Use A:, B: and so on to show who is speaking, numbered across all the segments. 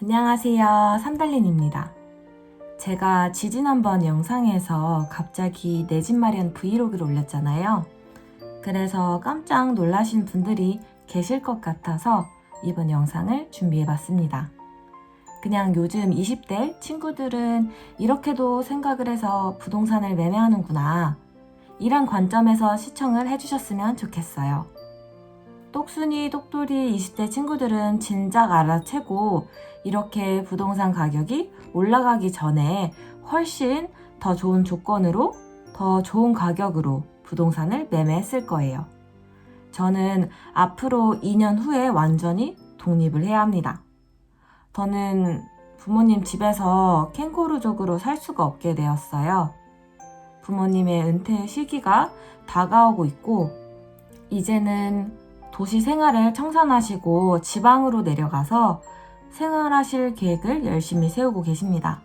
A: 안녕하세요. 삼달린입니다. 제가 지지난번 영상에서 갑자기 내 집 마련 브이로그를 올렸잖아요. 그래서 깜짝 놀라신 분들이 계실 것 같아서 이번 영상을 준비해봤습니다. 그냥 요즘 20대 친구들은 이렇게도 생각을 해서 부동산을 매매하는구나, 이런 관점에서 시청을 해주셨으면 좋겠어요. 똑순이 똑돌이 20대 친구들은 진작 알아채고 이렇게 부동산 가격이 올라가기 전에 훨씬 더 좋은 조건으로, 더 좋은 가격으로 부동산을 매매했을 거예요. 저는 앞으로 2년 후에 완전히 독립을 해야 합니다. 저는 부모님 집에서 캥거루족으로 살 수가 없게 되었어요. 부모님의 은퇴 시기가 다가오고 있고, 이제는 도시 생활을 청산하시고 지방으로 내려가서 생활하실 계획을 열심히 세우고 계십니다.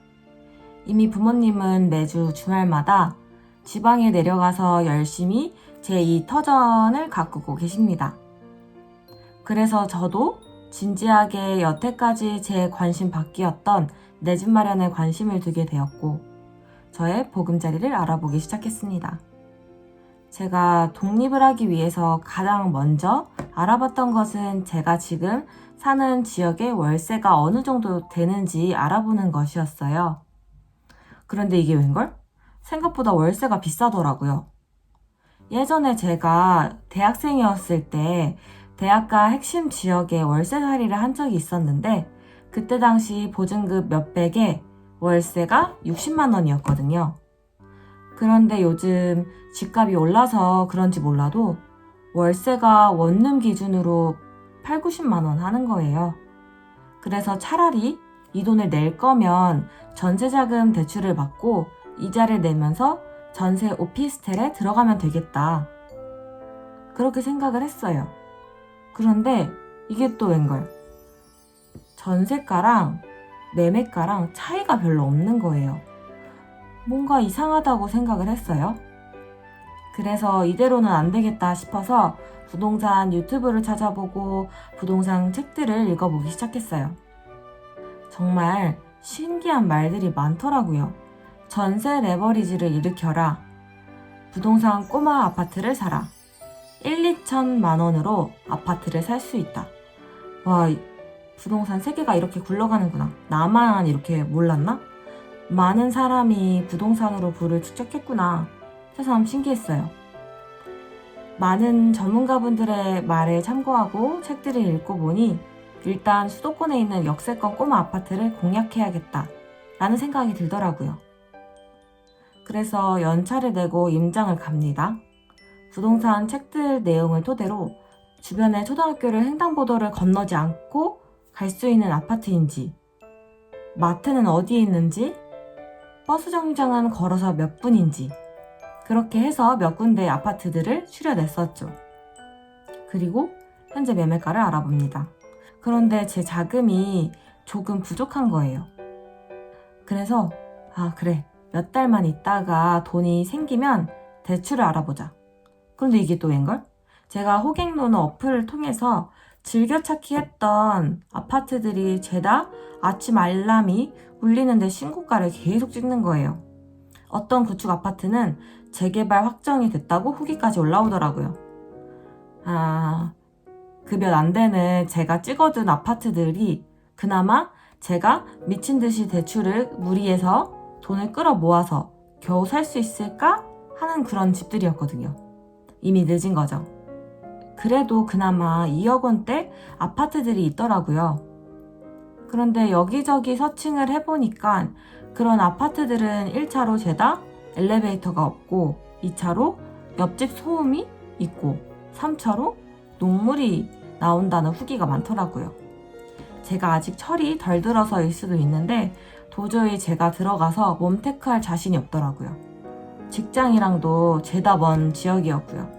A: 이미 부모님은 매주 주말마다 지방에 내려가서 열심히 제2 터전을 가꾸고 계십니다. 그래서 저도 진지하게 여태까지 제 관심 밖이었던 내 집 마련에 관심을 두게 되었고, 저의 보금자리를 알아보기 시작했습니다. 제가 독립을 하기 위해서 가장 먼저 알아봤던 것은 제가 지금 사는 지역의 월세가 어느 정도 되는지 알아보는 것이었어요. 그런데 이게 웬걸? 생각보다 월세가 비싸더라고요. 예전에 제가 대학생이었을 때 대학가 핵심 지역에 월세살이를 한 적이 있었는데, 그때 당시 보증금 몇백에 월세가 60만 원이었거든요. 그런데 요즘 집값이 올라서 그런지 몰라도 월세가 원룸 기준으로 8, 90만 원 하는 거예요. 그래서 차라리 이 돈을 낼 거면 전세자금 대출을 받고 이자를 내면서 전세 오피스텔에 들어가면 되겠다, 그렇게 생각을 했어요. 그런데 이게 또 웬걸? 전세가랑 매매가랑 차이가 별로 없는 거예요. 뭔가 이상하다고 생각을 했어요. 그래서 이대로는 안 되겠다 싶어서 부동산 유튜브를 찾아보고 부동산 책들을 읽어보기 시작했어요. 정말 신기한 말들이 많더라고요. 전세 레버리지를 일으켜라. 부동산 꼬마 아파트를 사라. 1, 2천만 원으로 아파트를 살 수 있다. 와, 부동산 세계가 이렇게 굴러가는구나. 나만 이렇게 몰랐나? 많은 사람이 부동산으로 부를 축적했구나. 새삼 신기했어요. 많은 전문가분들의 말에 참고하고 책들을 읽고 보니 일단 수도권에 있는 역세권 꼬마 아파트를 공략해야겠다 라는 생각이 들더라고요. 그래서 연차를 내고 임장을 갑니다. 부동산 책들 내용을 토대로 주변의 초등학교를 횡단보도를 건너지 않고 갈 수 있는 아파트인지, 마트는 어디에 있는지, 버스 정류장은 걸어서 몇 분인지, 그렇게 해서 몇 군데의 아파트들을 추려냈었죠. 그리고 현재 매매가를 알아봅니다. 그런데 제 자금이 조금 부족한 거예요. 그래서 그래, 몇 달만 있다가 돈이 생기면 대출을 알아보자. 그런데 이게 또 웬걸? 제가 호갱노는 어플을 통해서 즐겨찾기 했던 아파트들이 죄다 아침 알람이 울리는데 신고가를 계속 찍는 거예요. 어떤 구축 아파트는 재개발 확정이 됐다고 후기까지 올라오더라고요. 그 몇 안 되는 제가 찍어둔 아파트들이 그나마 제가 미친 듯이 대출을 무리해서 돈을 끌어 모아서 겨우 살 수 있을까 하는 그런 집들이었거든요. 이미 늦은 거죠. 그래도 그나마 2억 원대 아파트들이 있더라고요. 그런데 여기저기 서칭을 해보니까 그런 아파트들은 1차로 죄다 엘리베이터가 없고, 2차로 옆집 소음이 있고, 3차로 녹물이 나온다는 후기가 많더라고요. 제가 아직 철이 덜 들어서일 수도 있는데 도저히 제가 들어가서 몸테크할 자신이 없더라고요. 직장이랑도 죄다 먼 지역이었고요.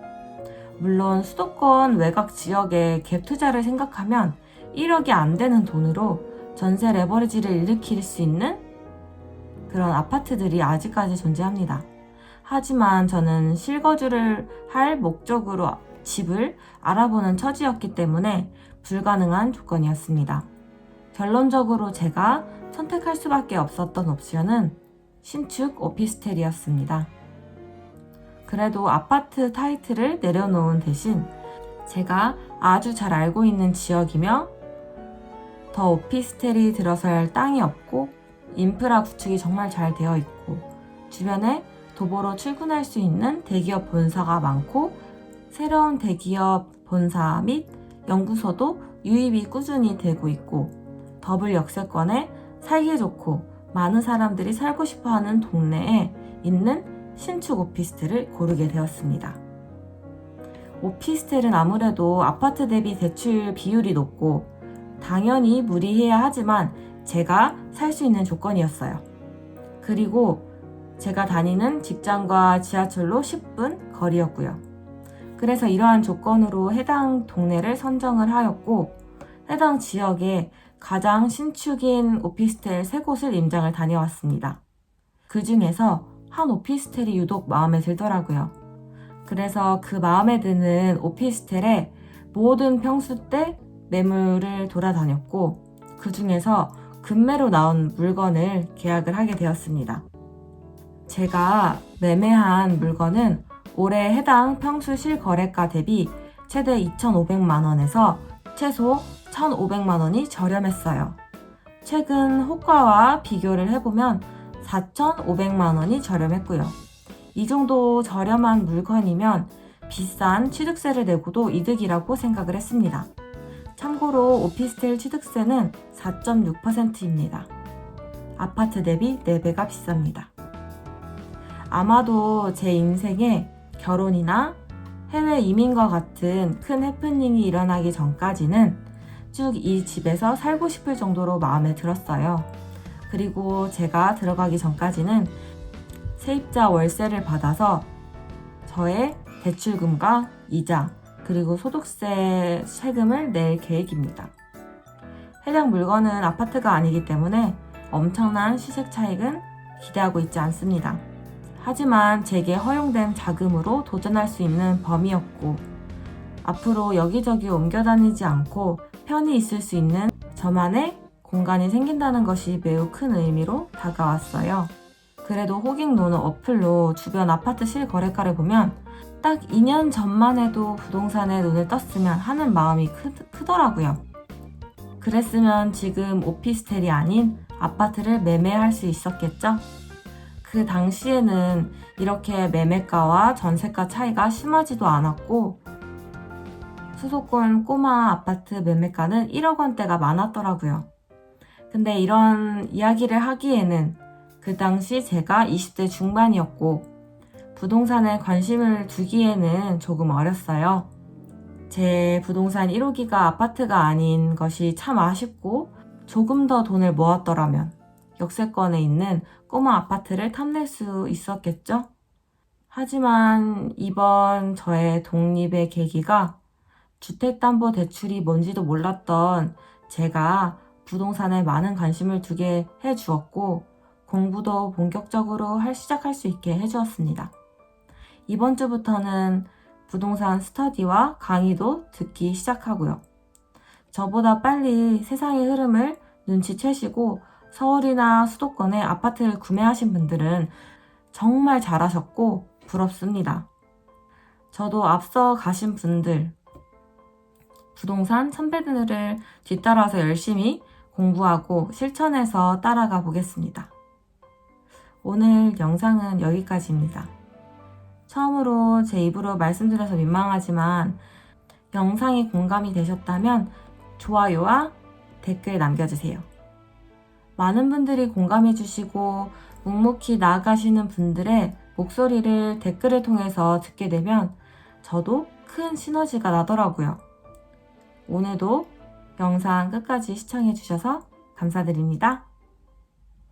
A: 물론 수도권 외곽 지역의 갭 투자를 생각하면 1억이 안 되는 돈으로 전세 레버리지를 일으킬 수 있는 그런 아파트들이 아직까지 존재합니다. 하지만 저는 실거주를 할 목적으로 집을 알아보는 처지였기 때문에 불가능한 조건이었습니다. 결론적으로 제가 선택할 수밖에 없었던 옵션은 신축 오피스텔이었습니다. 그래도 아파트 타이틀을 내려놓은 대신 제가 아주 잘 알고 있는 지역이며 더 오피스텔이 들어서야 할 땅이 없고 인프라 구축이 정말 잘 되어 있고 주변에 도보로 출근할 수 있는 대기업 본사가 많고 새로운 대기업 본사 및 연구소도 유입이 꾸준히 되고 있고 더블 역세권에 살기 좋고 많은 사람들이 살고 싶어하는 동네에 있는 신축 오피스텔을 고르게 되었습니다. 오피스텔은 아무래도 아파트 대비 대출 비율이 높고 당연히 무리해야 하지만 제가 살 수 있는 조건이었어요. 그리고 제가 다니는 직장과 지하철로 10분 거리였고요. 그래서 이러한 조건으로 해당 동네를 선정을 하였고 해당 지역에 가장 신축인 오피스텔 3곳을 임장을 다녀왔습니다. 그 중에서 한 오피스텔이 유독 마음에 들더라고요. 그래서 그 마음에 드는 오피스텔의 모든 평수대 매물을 돌아다녔고 그 중에서 급매로 나온 물건을 계약을 하게 되었습니다. 제가 매매한 물건은 올해 해당 평수 실거래가 대비 최대 2,500만 원에서 최소 1,500만 원이 저렴했어요. 최근 호가와 비교를 해보면 4,500만 원이 저렴했고요. 이 정도 저렴한 물건이면 비싼 취득세를 내고도 이득이라고 생각을 했습니다. 참고로 오피스텔 취득세는 4.6%입니다. 아파트 대비 4배가 비쌉니다. 아마도 제 인생에 결혼이나 해외 이민과 같은 큰 해프닝이 일어나기 전까지는 쭉 이 집에서 살고 싶을 정도로 마음에 들었어요. 그리고 제가 들어가기 전까지는 세입자 월세를 받아서 저의 대출금과 이자 그리고 소득세 세금을 낼 계획입니다. 해당 물건은 아파트가 아니기 때문에 엄청난 시세 차익은 기대하고 있지 않습니다. 하지만 제게 허용된 자금으로 도전할 수 있는 범위였고 앞으로 여기저기 옮겨 다니지 않고 편히 있을 수 있는 저만의 공간이 생긴다는 것이 매우 큰 의미로 다가왔어요. 그래도 호갱 노는 어플로 주변 아파트 실거래가를 보면 딱 2년 전만 해도 부동산에 눈을 떴으면 하는 마음이 크더라고요. 그랬으면 지금 오피스텔이 아닌 아파트를 매매할 수 있었겠죠? 그 당시에는 이렇게 매매가와 전세가 차이가 심하지도 않았고 수도권 꼬마 아파트 매매가는 1억 원대가 많았더라고요. 근데 이런 이야기를 하기에는 그 당시 제가 20대 중반이었고 부동산에 관심을 두기에는 조금 어렸어요. 제 부동산 1호기가 아파트가 아닌 것이 참 아쉽고 조금 더 돈을 모았더라면 역세권에 있는 꼬마 아파트를 탐낼 수 있었겠죠? 하지만 이번 저의 독립의 계기가 주택담보대출이 뭔지도 몰랐던 제가 부동산에 많은 관심을 두게 해주었고 공부도 본격적으로 시작할 수 있게 해주었습니다. 이번 주부터는 부동산 스터디와 강의도 듣기 시작하고요. 저보다 빨리 세상의 흐름을 눈치채시고 서울이나 수도권에 아파트를 구매하신 분들은 정말 잘하셨고 부럽습니다. 저도 앞서 가신 분들, 부동산 선배들을 뒤따라서 열심히 공부하고 실천해서 따라가 보겠습니다. 오늘 영상은 여기까지입니다. 처음으로 제 입으로 말씀드려서 민망하지만 영상이 공감이 되셨다면 좋아요와 댓글 남겨주세요. 많은 분들이 공감해주시고 묵묵히 나아가시는 분들의 목소리를 댓글을 통해서 듣게 되면 저도 큰 시너지가 나더라고요. 오늘도 영상 끝까지 시청해주셔서 감사드립니다.